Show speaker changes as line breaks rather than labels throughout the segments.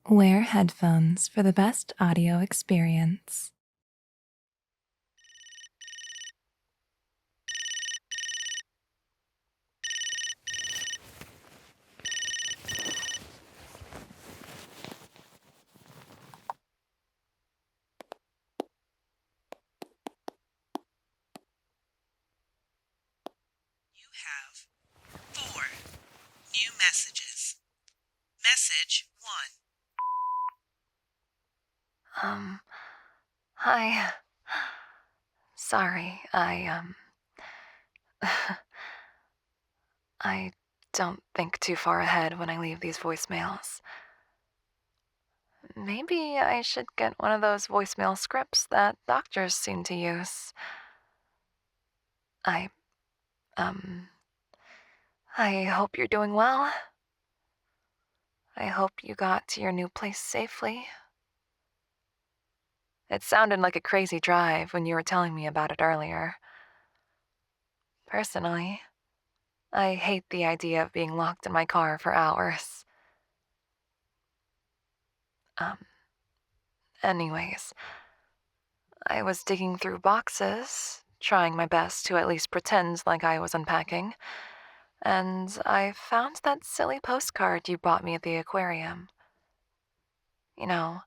Wear headphones for the best audio experience.
You have 4 new messages. Message 1.
Hi. Sorry, I don't think too far ahead when I leave these voicemails. Maybe I should get one of those voicemail scripts that doctors seem to use. I, um, I hope you're doing well. I hope you got to your new place safely. It sounded like a crazy drive when you were telling me about it earlier. Personally, I hate the idea of being locked in my car for hours. Anyways, I was digging through boxes, trying my best to at least pretend like I was unpacking, and I found that silly postcard you bought me at the aquarium. You know,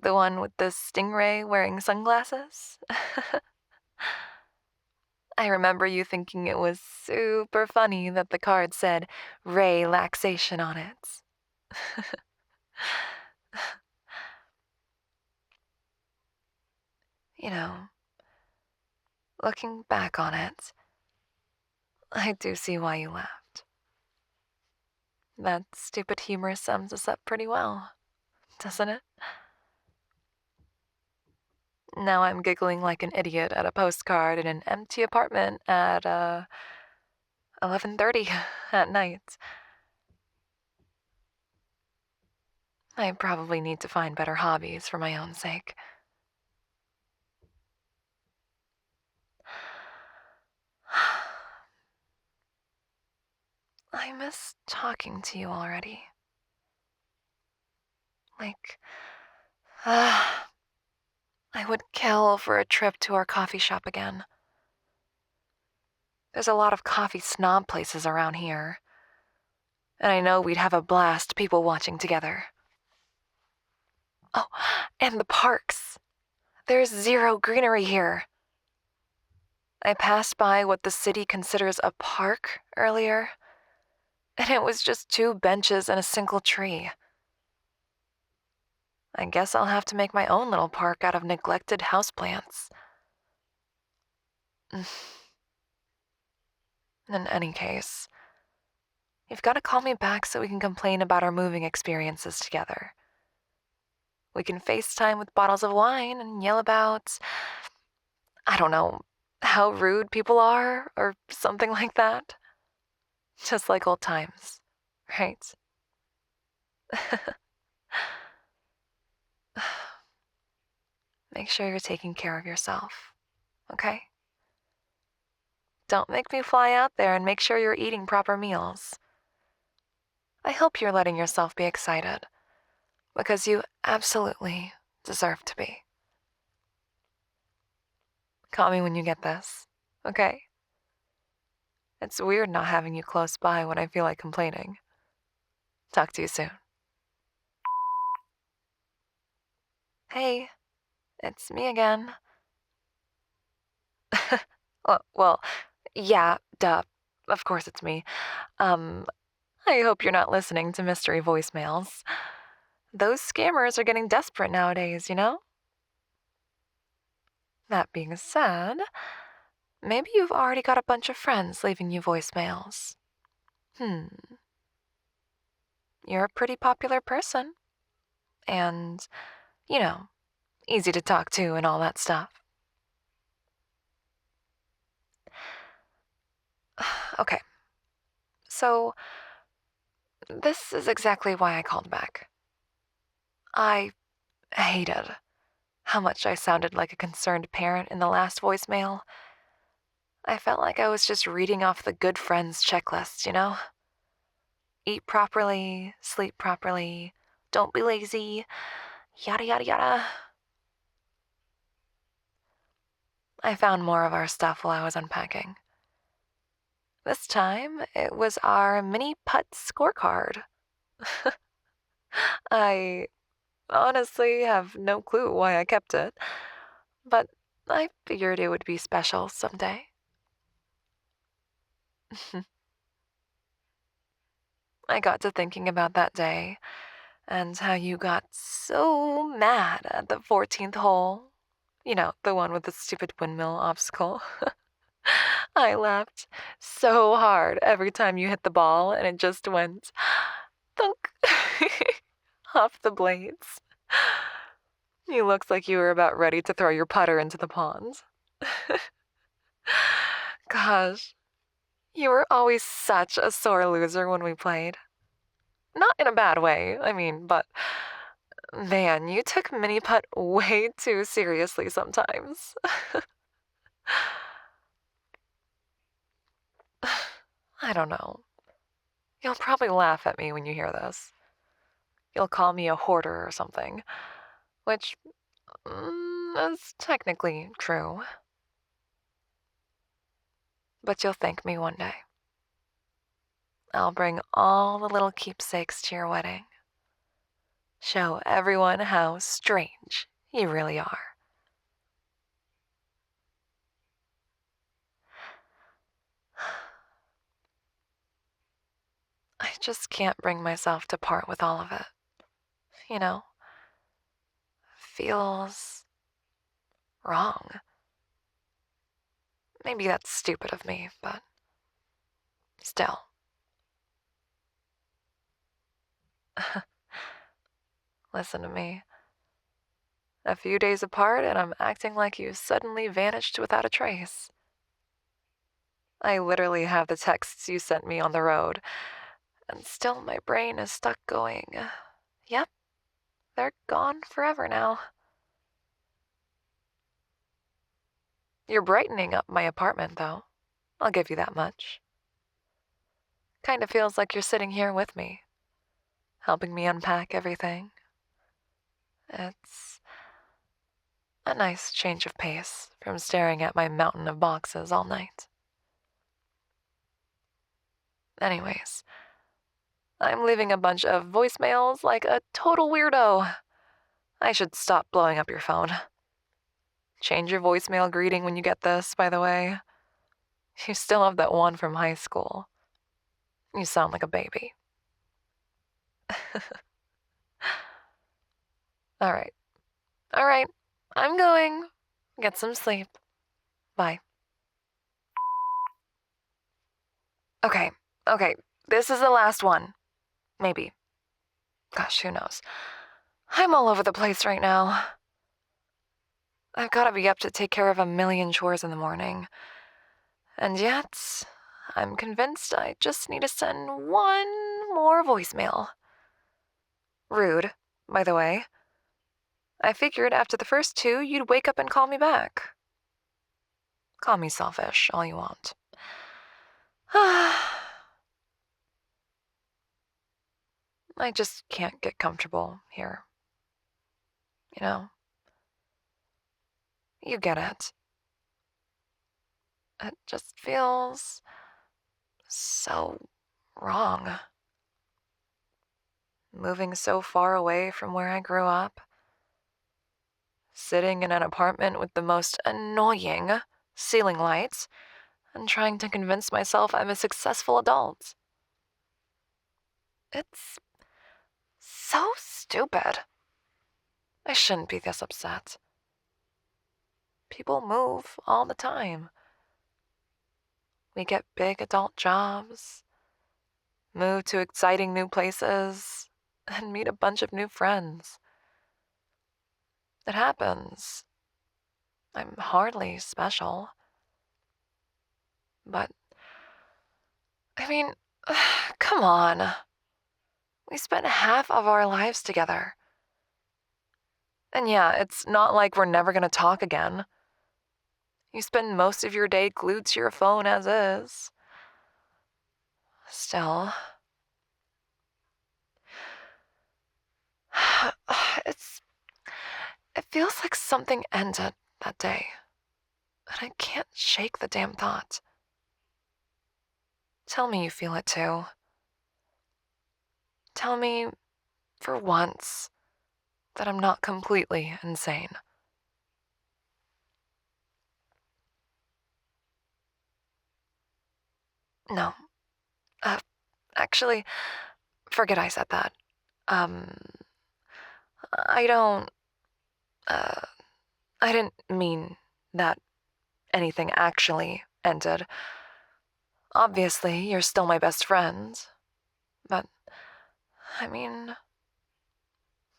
the one with the stingray wearing sunglasses? I remember you thinking it was super funny that the card said Ray Laxation on it. You know, looking back on it, I do see why you laughed. That stupid humor sums us up pretty well, doesn't it? Now I'm giggling like an idiot at a postcard in an empty apartment at 11:30 at night. I probably need to find better hobbies for my own sake. I miss talking to you already. Like, I would kill for a trip to our coffee shop again. There's a lot of coffee snob places around here, and I know we'd have a blast people watching together. Oh, and the parks. There's zero greenery here. I passed by what the city considers a park earlier, and it was just 2 benches and a single tree. I guess I'll have to make my own little park out of neglected houseplants. In any case, you've got to call me back so we can complain about our moving experiences together. We can FaceTime with bottles of wine and yell about, I don't know, how rude people are or something like that. Just like old times, right? Make sure you're taking care of yourself, okay? Don't make me fly out there, and make sure you're eating proper meals. I hope you're letting yourself be excited, because you absolutely deserve to be. Call me when you get this, okay? It's weird not having you close by when I feel like complaining. Talk to you soon. Hey, it's me again. Well, yeah, duh. Of course it's me. Um, I hope you're not listening to mystery voicemails. Those scammers are getting desperate nowadays, you know? That being said, maybe you've already got a bunch of friends leaving you voicemails. You're a pretty popular person. And, you know, easy to talk to and all that stuff. Okay. So, this is exactly why I called back. I hated how much I sounded like a concerned parent in the last voicemail. I felt like I was just reading off the good friends checklist, you know? Eat properly, sleep properly, Don't be lazy. Yada, yada, yada. I found more of our stuff while I was unpacking. This time, it was our mini putt scorecard. I honestly have no clue why I kept it, but I figured it would be special someday. I got to thinking about that day and how you got so mad at the 14th hole. You know, the one with the stupid windmill obstacle. I laughed so hard every time you hit the ball and it just went thunk off the blades. You looked like you were about ready to throw your putter into the pond. Gosh, you were always such a sore loser when we played. Not in a bad way, I mean, but man, you took mini putt way too seriously sometimes. I don't know. You'll probably laugh at me when you hear this. You'll call me a hoarder or something, which is technically true. But you'll thank me one day. I'll bring all the little keepsakes to your wedding. Show everyone how strange you really are. I just can't bring myself to part with all of it. You know? Feels wrong. Maybe that's stupid of me, but still. Listen to me. A few days apart, and I'm acting like you suddenly vanished without a trace. I literally have the texts you sent me on the road, and still my brain is stuck going, yep, they're gone forever now. You're brightening up my apartment, though. I'll give you that much. Kinda feels like you're sitting here with me, helping me unpack everything. It's a nice change of pace from staring at my mountain of boxes all night. Anyways, I'm leaving a bunch of voicemails like a total weirdo. I should stop blowing up your phone. Change your voicemail greeting when you get this, by the way. You still have that one from high school. You sound like a baby. All right. I'm going. Get some sleep. Bye. Okay. This is the last one. Maybe. Gosh, who knows? I'm all over the place right now. I've got to be up to take care of a million chores in the morning. And yet, I'm convinced I just need to send one more voicemail. Rude, by the way. I figured after the first two, you'd wake up and call me back. Call me selfish, all you want. I just can't get comfortable here. You know? You get it. It just feels so wrong. Moving so far away from where I grew up. Sitting in an apartment with the most annoying ceiling lights and trying to convince myself I'm a successful adult. It's so stupid. I shouldn't be this upset. People move all the time. We get big adult jobs, move to exciting new places, and meet a bunch of new friends. It happens. I'm hardly special. But, I mean, come on. We spent half of our lives together. And yeah, it's not like we're never gonna talk again. You spend most of your day glued to your phone as is. Still. It's. It feels like something ended that day, and I can't shake the damn thought. Tell me you feel it too. Tell me, for once, that I'm not completely insane. No. Uh, Actually, forget I said that. Um, I don't, uh, I didn't mean that anything actually ended. Obviously, you're still my best friend, but, I mean,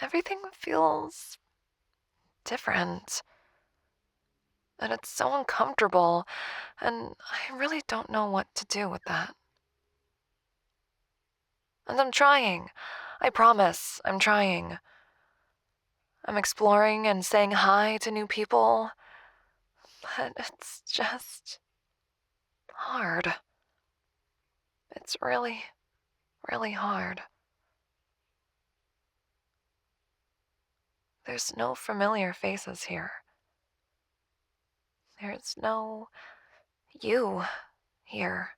everything feels different. And it's so uncomfortable, and I really don't know what to do with that. And I'm trying. I promise, I'm trying. I'm exploring and saying hi to new people, but it's just hard. It's really, really hard. There's no familiar faces here. There's no you here.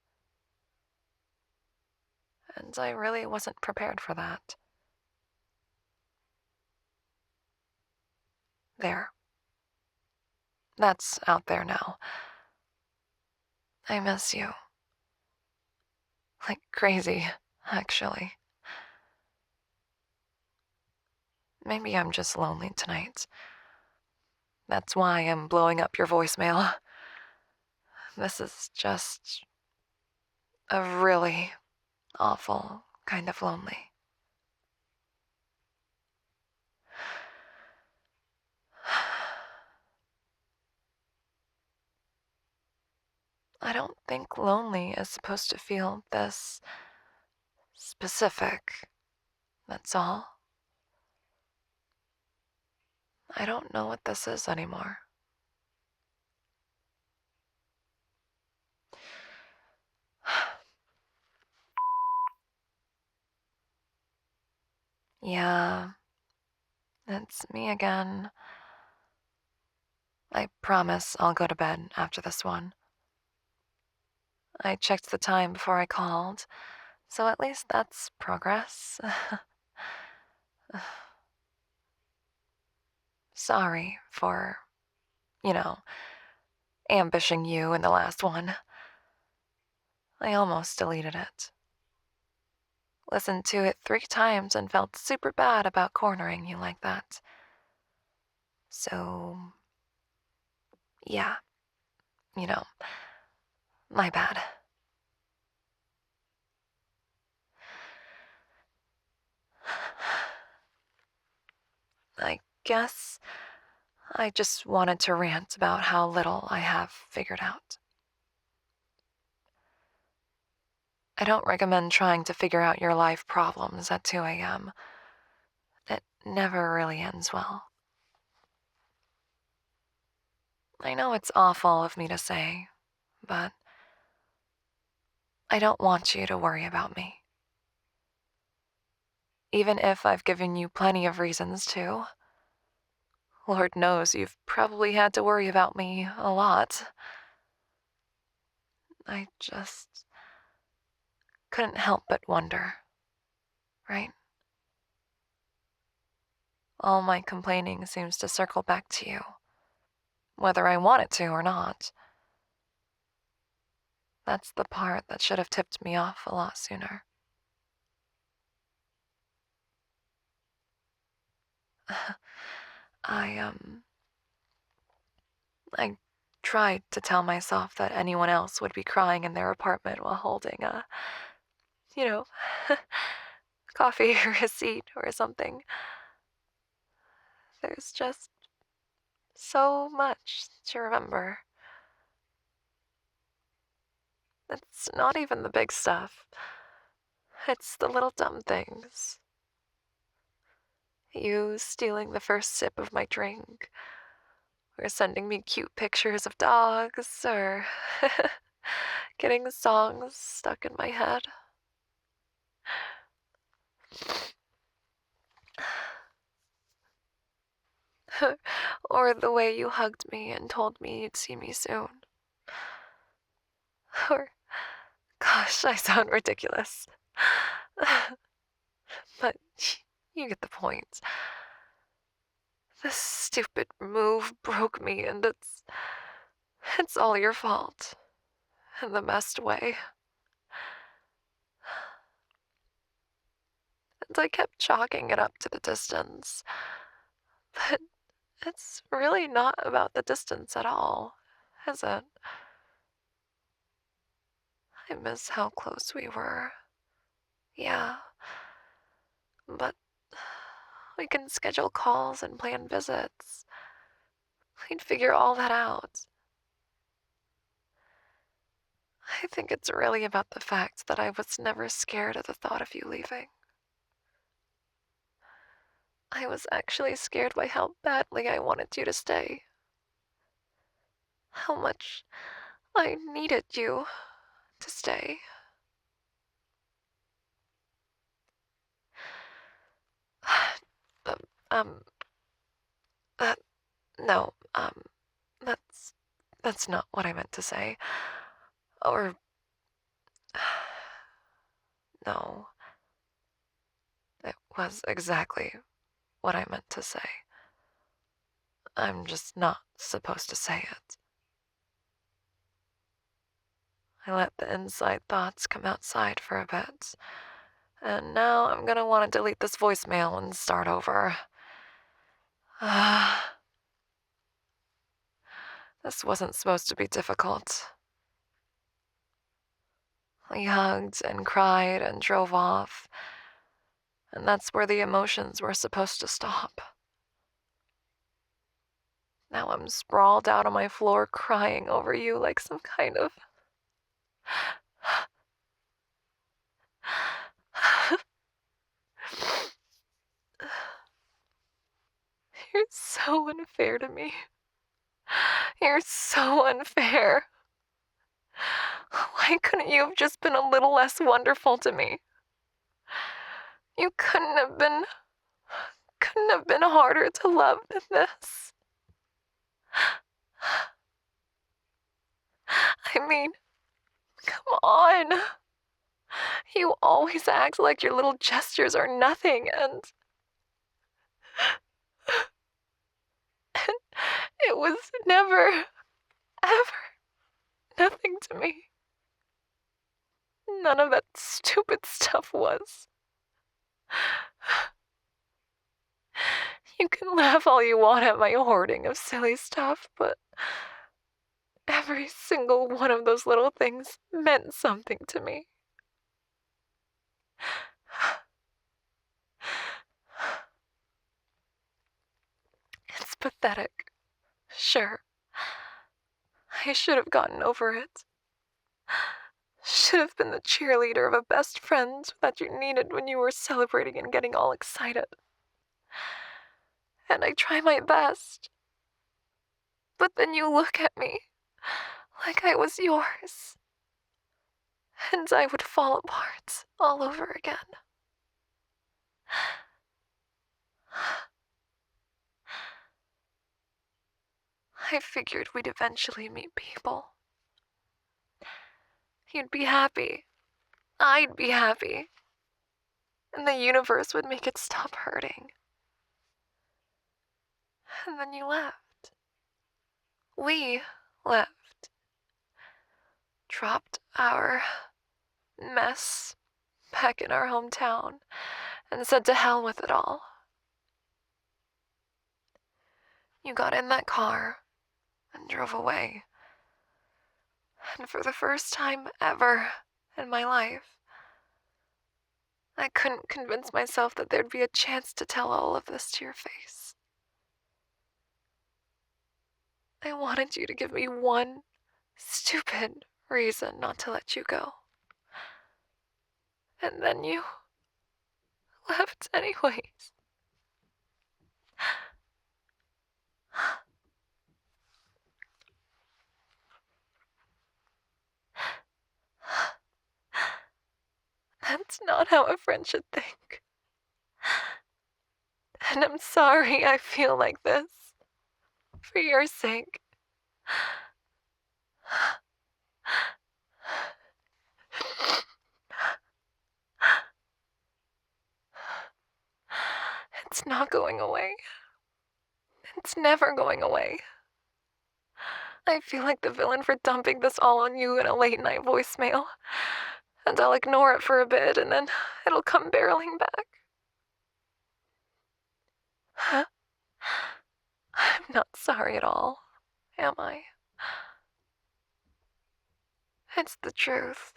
And I really wasn't prepared for that. There. That's out there now. I miss you. Like crazy, actually. Maybe I'm just lonely tonight. That's why I'm blowing up your voicemail. This is just a really awful kind of lonely. I don't think lonely is supposed to feel this specific. That's all. I don't know what this is anymore. Yeah, it's me again. I promise I'll go to bed after this one. I checked the time before I called, so at least that's progress. Sorry for, you know, ambushing you in the last one. I almost deleted it. Listened to it 3 times and felt super bad about cornering you like that. So, yeah, you know, my bad. I guess I just wanted to rant about how little I have figured out. I don't recommend trying to figure out your life problems at 2 a.m. It never really ends well. I know it's awful of me to say, but I don't want you to worry about me. Even if I've given you plenty of reasons to. Lord knows you've probably had to worry about me a lot. I just couldn't help but wonder, right? All my complaining seems to circle back to you, whether I want it to or not. That's the part that should have tipped me off a lot sooner. I, I tried to tell myself that anyone else would be crying in their apartment while holding a, you know, coffee receipt or something. There's just so much to remember. It's not even the big stuff. It's the little dumb things. You stealing the first sip of my drink, or sending me cute pictures of dogs, or getting songs stuck in my head. Or the way you hugged me and told me you'd see me soon. Or, gosh, I sound ridiculous. But you get the point. This stupid move broke me, and it's all your fault. In the best way. And I kept chalking it up to the distance. But it's really not about the distance at all, is it? I miss how close we were. Yeah. But we can schedule calls and plan visits. We'd figure all that out. I think it's really about the fact that I was never scared at the thought of you leaving. I was actually scared by how badly I wanted you to stay. How much I needed you to stay. Um, um, that, no, that's not what I meant to say. Or, no, it was exactly what I meant to say. I'm just not supposed to say it. I let the inside thoughts come outside for a bit, and now I'm gonna want to delete this voicemail and start over. This wasn't supposed to be difficult. We hugged and cried and drove off, and that's where the emotions were supposed to stop. Now I'm sprawled out on my floor crying over you like some kind of... You're so unfair to me. You're so unfair. Why couldn't you have just been a little less wonderful to me? You couldn't have been harder to love than this. I mean, come on. You always act like your little gestures are nothing, and it was never, ever nothing to me. None of that stupid stuff was. You can laugh all you want at my hoarding of silly stuff, but every single one of those little things meant something to me. It's pathetic. Sure. I should have gotten over it. Should have been the cheerleader of a best friend that you needed when you were celebrating and getting all excited. And I try my best. But then you look at me like I was yours. And I would fall apart all over again. I figured we'd eventually meet people. You'd be happy. I'd be happy. And the universe would make it stop hurting. And then you left. We left. Dropped our mess back in our hometown and said to hell with it all. You got in that car and drove away. And for the first time ever in my life, I couldn't convince myself that there'd be a chance to tell all of this to your face. I wanted you to give me one stupid reason not to let you go. And then you left anyways. That's not how a friend should think. And I'm sorry I feel like this. For your sake. It's not going away. It's never going away. I feel like the villain for dumping this all on you in a late-night voicemail. And I'll ignore it for a bit, and then it'll come barreling back. Huh? I'm not sorry at all, am I? It's the truth.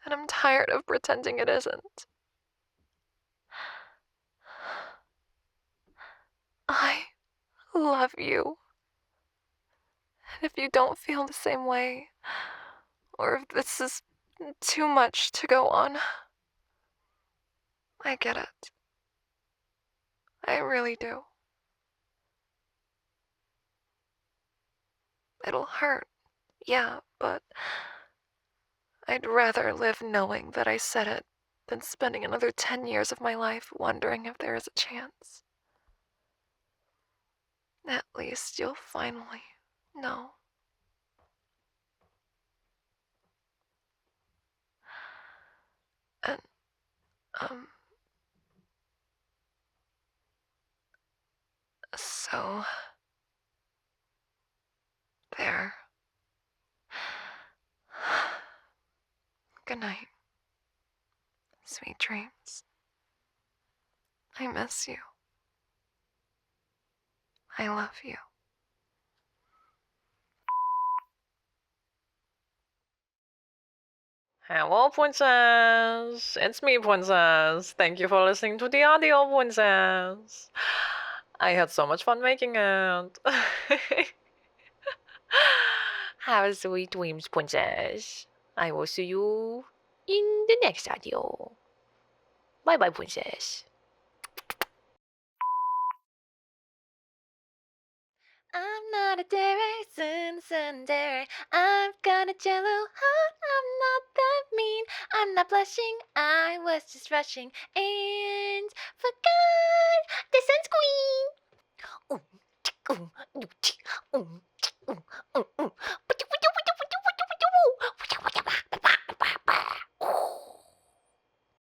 And I'm tired of pretending it isn't. I love you. And if you don't feel the same way, or if this is too much to go on, I get it. I really do. It'll hurt, yeah, but I'd rather live knowing that I said it than spending another 10 years of my life wondering if there is a chance. At least you'll finally know. And, so... there. Good night. Sweet dreams. I miss you. I love you.
Hello, Princess. It's me, Princess. Thank you for listening to the audio, Princess. I had so much fun making it. Have sweet dreams, Princess. I will see you in the next audio. Bye bye, Princess.
I'm not a dairy, tsundere. I've got a jello heart. I'm not that mean. I'm not blushing. I was just rushing and forgot the sunscreen. Ooh, ooh, ooh, ooh.